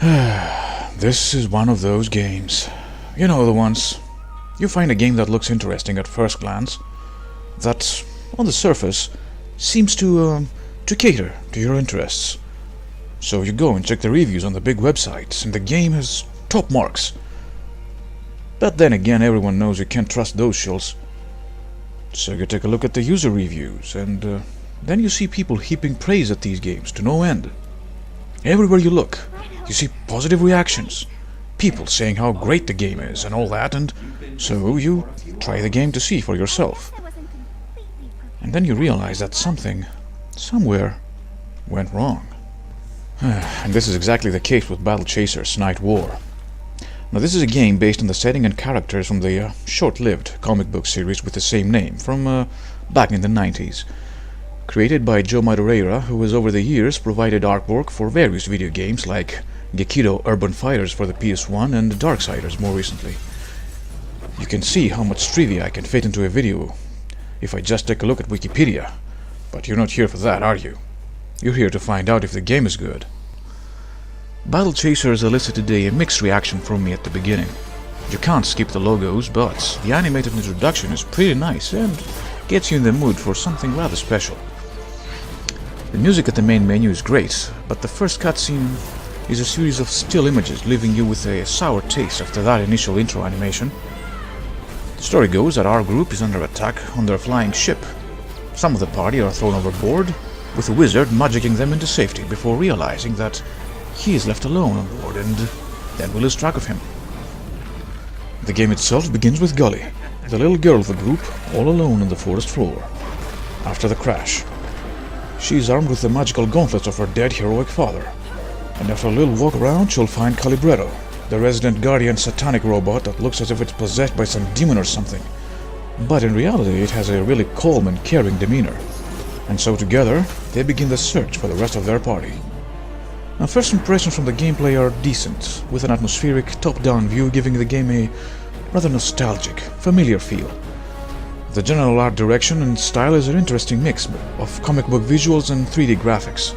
This is one of those games. You know the ones. You find a game that looks interesting at first glance, that, on the surface, seems to cater to your interests. So you go and check the reviews on the big websites, and the game has top marks. But then again, everyone knows you can't trust those shills. So you take a look at the user reviews, and then you see people heaping praise at these games to no end. Everywhere you look, you see positive reactions, people saying how great the game is and all that, and so you try the game to see for yourself. And then you realize that something, somewhere, went wrong. And this is exactly the case with Battle Chasers Nightwar. Now this is a game based on the setting and characters from the short-lived comic book series with the same name from back in the 90s. Created by Joe Madureira, who has over the years provided artwork for various video games like Gekido Urban Fighters for the PS1 and Darksiders more recently. You can see how much trivia I can fit into a video if I just take a look at Wikipedia. But you're not here for that, are you? You're here to find out if the game is good. Battle Chasers elicited today a mixed reaction from me at the beginning. You can't skip the logos, but the animated introduction is pretty nice and gets you in the mood for something rather special. The music at the main menu is great, but the first cutscene is a series of still images, leaving you with a sour taste after that initial intro animation. The story goes that our group is under attack on their flying ship. Some of the party are thrown overboard, with a wizard magicking them into safety before realizing that he is left alone on board, and then we lose track of him. The game itself begins with Gully, the little girl of the group, all alone on the forest floor. After the crash, she is armed with the magical gauntlets of her dead heroic father, and after a little walk around she'll find Calibretto, the resident guardian satanic robot that looks as if it's possessed by some demon or something, but in reality it has a really calm and caring demeanor, and so together they begin the search for the rest of their party. Now, first impressions from the gameplay are decent, with an atmospheric top-down view giving the game a rather nostalgic, familiar feel. The general art direction and style is an interesting mix of comic book visuals and 3D graphics.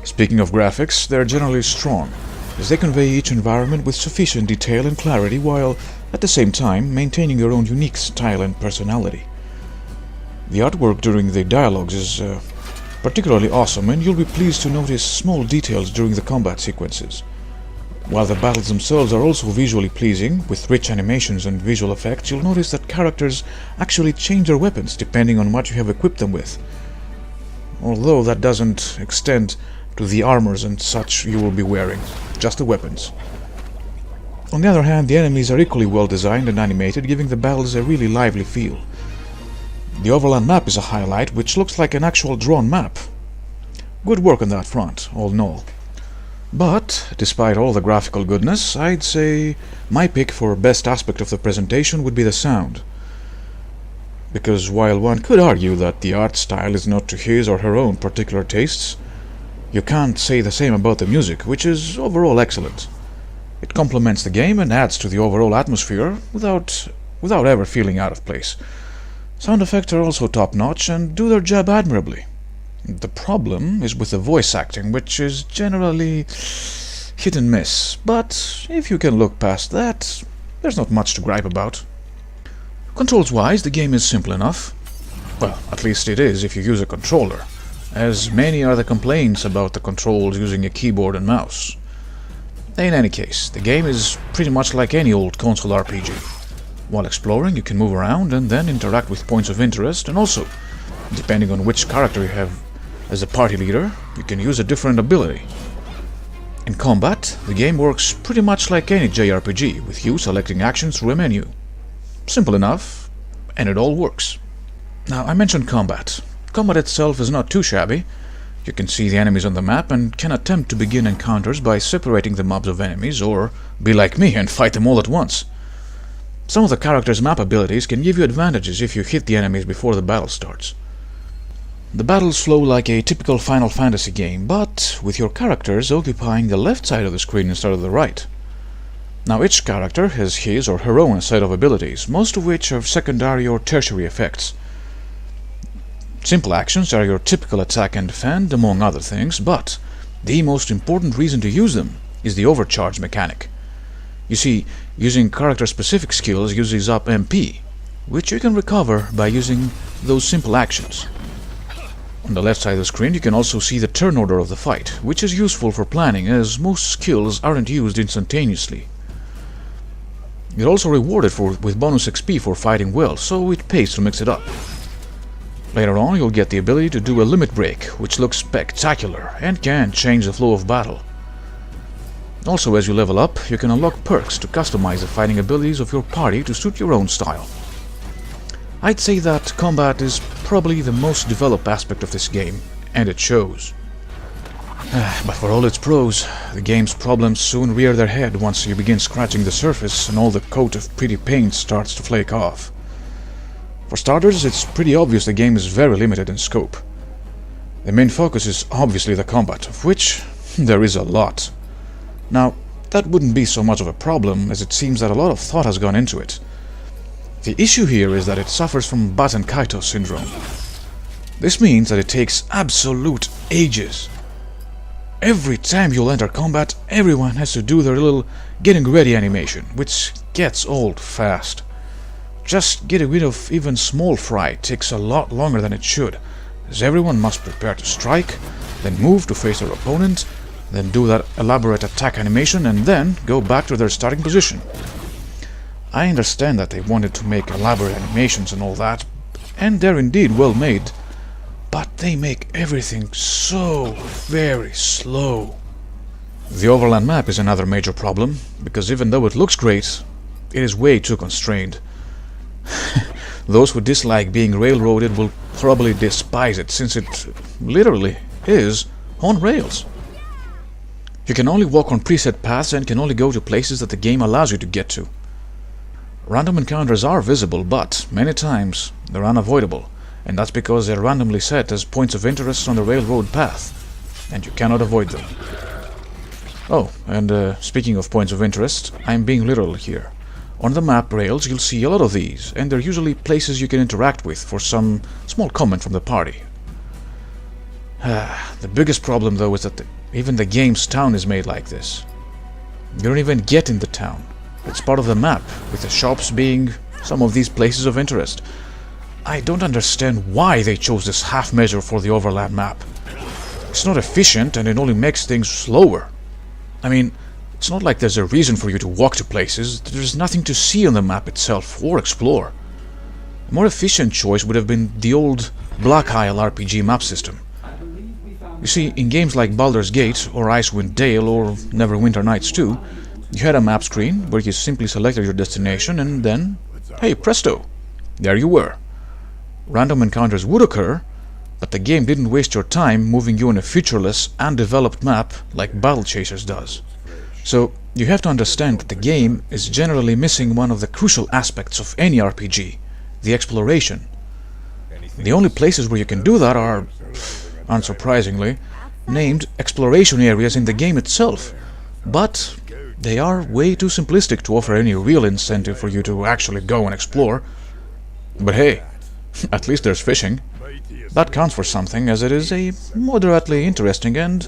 Speaking of graphics, they are generally strong, as they convey each environment with sufficient detail and clarity while, at the same time, maintaining your own unique style and personality. The artwork during the dialogues is particularly awesome, and you'll be pleased to notice small details during the combat sequences. While the battles themselves are also visually pleasing, with rich animations and visual effects, you'll notice that characters actually change their weapons depending on what you have equipped them with. Although that doesn't extend to the armors and such you will be wearing, just the weapons. On the other hand, the enemies are equally well designed and animated, giving the battles a really lively feel. The overland map is a highlight, which looks like an actual drawn map. Good work on that front, all in all. But, despite all the graphical goodness, I'd say my pick for best aspect of the presentation would be the sound. Because while one could argue that the art style is not to his or her own particular tastes, you can't say the same about the music, which is overall excellent. It complements the game and adds to the overall atmosphere without ever feeling out of place. Sound effects are also top-notch and do their job admirably. The problem is with the voice acting, which is generally hit and miss, but if you can look past that, there's not much to gripe about. Controls-wise, the game is simple enough. Well, at least it is if you use a controller, as many are the complaints about the controls using a keyboard and mouse. In any case, the game is pretty much like any old console RPG. While exploring, you can move around and then interact with points of interest, and also, depending on which character you have as a party leader, you can use a different ability. In combat, the game works pretty much like any JRPG, with you selecting actions through a menu. Simple enough, and it all works. Now, I mentioned combat. Combat itself is not too shabby. You can see the enemies on the map and can attempt to begin encounters by separating the mobs of enemies, or be like me and fight them all at once. Some of the characters' map abilities can give you advantages if you hit the enemies before the battle starts. The battles flow like a typical Final Fantasy game, but with your characters occupying the left side of the screen instead of the right. Now, each character has his or her own set of abilities, most of which have secondary or tertiary effects. Simple actions are your typical attack and defend, among other things, but the most important reason to use them is the overcharge mechanic. You see, using character-specific skills uses up MP, which you can recover by using those simple actions. On the left side of the screen you can also see the turn order of the fight, which is useful for planning as most skills aren't used instantaneously. You're also rewarded with bonus XP for fighting well, so it pays to mix it up. Later on you'll get the ability to do a limit break, which looks spectacular and can change the flow of battle. Also, as you level up, you can unlock perks to customize the fighting abilities of your party to suit your own style. I'd say that combat is probably the most developed aspect of this game, and it shows. But for all its pros, the game's problems soon rear their head once you begin scratching the surface and all the coat of pretty paint starts to flake off. For starters, it's pretty obvious the game is very limited in scope. The main focus is obviously the combat, of which there is a lot. Now, that wouldn't be so much of a problem, as it seems that a lot of thought has gone into it. The issue here is that it suffers from Button Kaito syndrome. This means that it takes absolute ages. Every time you'll enter combat, everyone has to do their little getting ready animation, which gets old fast. Just getting rid of even small fry takes a lot longer than it should, as everyone must prepare to strike, then move to face their opponent, then do that elaborate attack animation, and then go back to their starting position. I understand that they wanted to make elaborate animations and all that, and they're indeed well made, but they make everything so very slow. The overland map is another major problem, because even though it looks great, it is way too constrained. Those who dislike being railroaded will probably despise it, since it literally is on rails. You can only walk on preset paths and can only go to places that the game allows you to get to. Random encounters are visible, but many times they're unavoidable, and that's because they're randomly set as points of interest on the railroad path, and you cannot avoid them. Oh, and speaking of points of interest, I'm being literal here. On the map rails you'll see a lot of these, and they're usually places you can interact with for some small comment from the party. The biggest problem though is that even the game's town is made like this. You don't even get in the town. It's part of the map, with the shops being some of these places of interest. I don't understand why they chose this half measure for the overland map. It's not efficient and it only makes things slower. I mean, it's not like there's a reason for you to walk to places. There's nothing to see on the map itself or explore. A more efficient choice would have been the old Black Isle RPG map system. You see, in games like Baldur's Gate or Icewind Dale or Neverwinter Nights 2, you had a map screen where you simply selected your destination and then, hey presto, there you were. Random encounters would occur, but the game didn't waste your time moving you on a featureless, undeveloped map like Battle Chasers does. So, you have to understand that the game is generally missing one of the crucial aspects of any RPG, the exploration. The only places where you can do that are, unsurprisingly, named exploration areas in the game itself, but they are way too simplistic to offer any real incentive for you to actually go and explore. But hey, at least there's fishing. That counts for something, as it is a moderately interesting and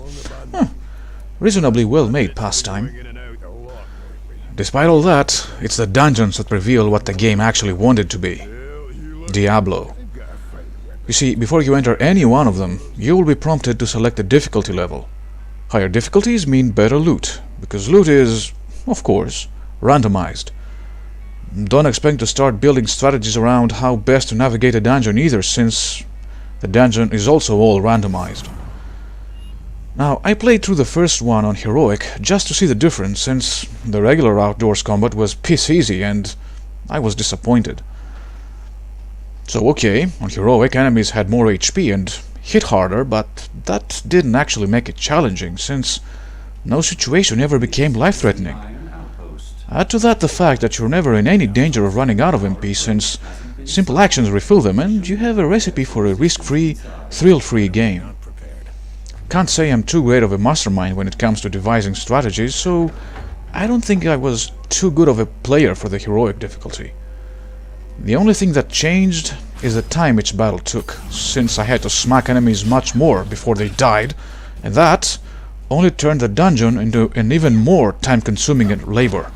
reasonably well-made pastime. Despite all that, it's the dungeons that reveal what the game actually wanted to be. Diablo. You see, before you enter any one of them, you will be prompted to select a difficulty level. Higher difficulties mean better loot, because loot is, of course, randomized. Don't expect to start building strategies around how best to navigate a dungeon either, since the dungeon is also all randomized. Now, I played through the first one on Heroic just to see the difference, since the regular outdoors combat was piss easy and I was disappointed. So okay, on Heroic enemies had more HP and hit harder, but that didn't actually make it challenging, since no situation ever became life-threatening. Add to that the fact that you're never in any danger of running out of MP, since simple actions refill them and you have a recipe for a risk-free, thrill-free game. Can't say I'm too great of a mastermind when it comes to devising strategies, so I don't think I was too good of a player for the Heroic difficulty. The only thing that changed is the time each battle took, since I had to smack enemies much more before they died, and that only turned the dungeon into an even more time-consuming labor.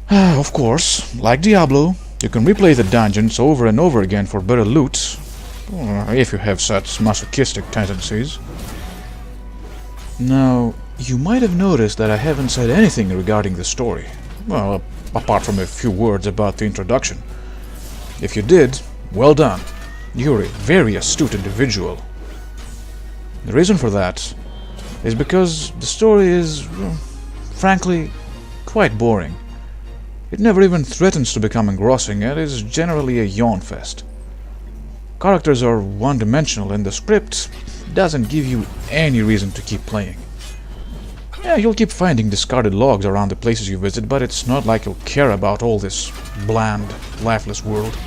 Of course, like Diablo, you can replay the dungeons over and over again for better loot, if you have such masochistic tendencies. Now, you might have noticed that I haven't said anything regarding the story, well, apart from a few words about the introduction. If you did, well done. You're a very astute individual. The reason for that is because the story is, frankly, quite boring. It never even threatens to become engrossing and is generally a yawn fest. Characters are one-dimensional and the script doesn't give you any reason to keep playing. Yeah, you'll keep finding discarded logs around the places you visit, but it's not like you'll care about all this bland, lifeless world.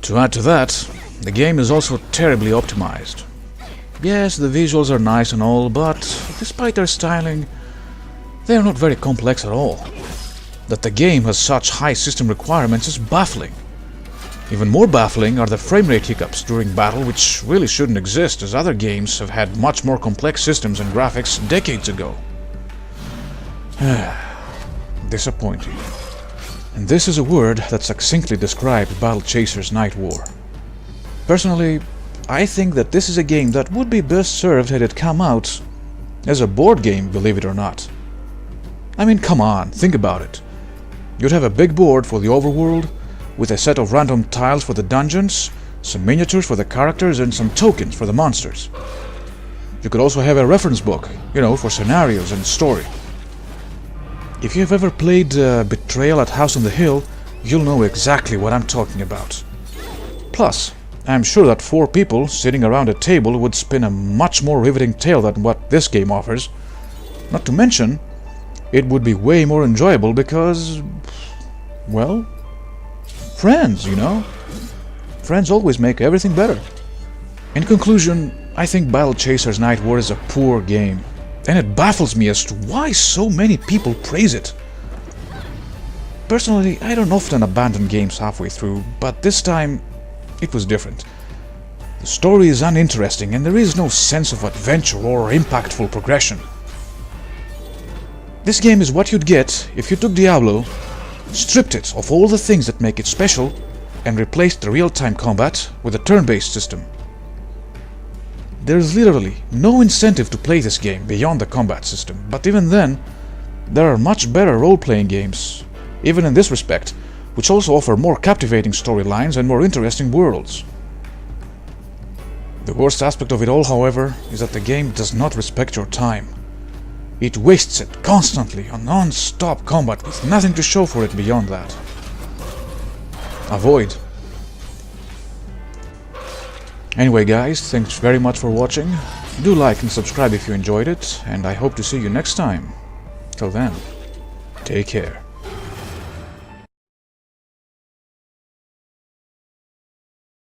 To add to that, the game is also terribly optimized. Yes, the visuals are nice and all, but despite their styling, they are not very complex at all. That the game has such high system requirements is baffling. Even more baffling are the frame rate hiccups during battle, which really shouldn't exist, as other games have had much more complex systems and graphics decades ago. Disappointing. And this is a word that succinctly describes Battle Chaser's Nightwar. Personally, I think that this is a game that would be best served had it come out as a board game, believe it or not. I mean, come on, think about it. You'd have a big board for the overworld, with a set of random tiles for the dungeons, some miniatures for the characters, and some tokens for the monsters. You could also have a reference book, for scenarios and story. If you've ever played Betrayal at House on the Hill, you'll know exactly what I'm talking about. Plus, I'm sure that 4 people sitting around a table would spin a much more riveting tale than what this game offers. Not to mention, it would be way more enjoyable because, well, friends, Friends always make everything better. In conclusion, I think Battle Chaser's Nightwar is a poor game, and it baffles me as to why so many people praise it. Personally, I don't often abandon games halfway through, but this time it was different. The story is uninteresting and there is no sense of adventure or impactful progression. This game is what you'd get if you took Diablo, stripped it of all the things that make it special, and replaced the real-time combat with a turn-based system. There's literally no incentive to play this game beyond the combat system, but even then, there are much better role-playing games, even in this respect, which also offer more captivating storylines and more interesting worlds. The worst aspect of it all, however, is that the game does not respect your time. It wastes it constantly on non-stop combat with nothing to show for it beyond that. Avoid. Anyway guys, thanks very much for watching. Do like and subscribe if you enjoyed it, and I hope to see you next time. Till then, take care.